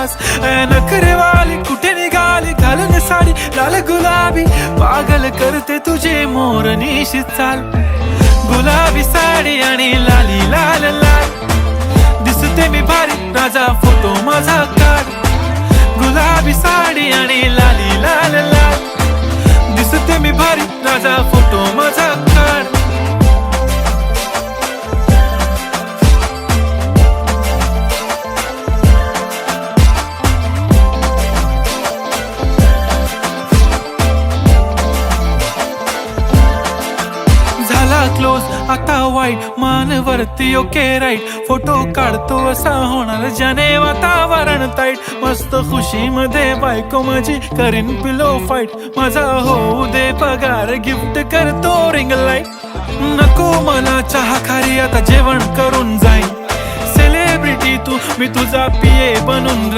खास. नखरेवाली कुठे निघाली घालून साडी लाल गुलाबी, पागल करते तुझे मोरनीशी चाल. गुलाबी साडी आणि लाली लाल लाल, दिसते मी भारी राजा फोटो माझा काढ. गुलाबी साडी आणि लाली लाल लाल, दिसते मी भारी राजा फोटो माझा काढ. क्लोज आता वाईट, मान वरती ओके राईट. फोटो काढतो असा होणार ज्याने वातावरण ताईट. मस्त खुशी मध्ये बायको माझी करीन पिलो फाईट. माझा होऊ दे पगार गिफ्ट करतो रिंग लाईट. नको मला चहा खारी आता जेवण करून जाईन. सेलिब्रिटी तू मी तुझा पिये बनून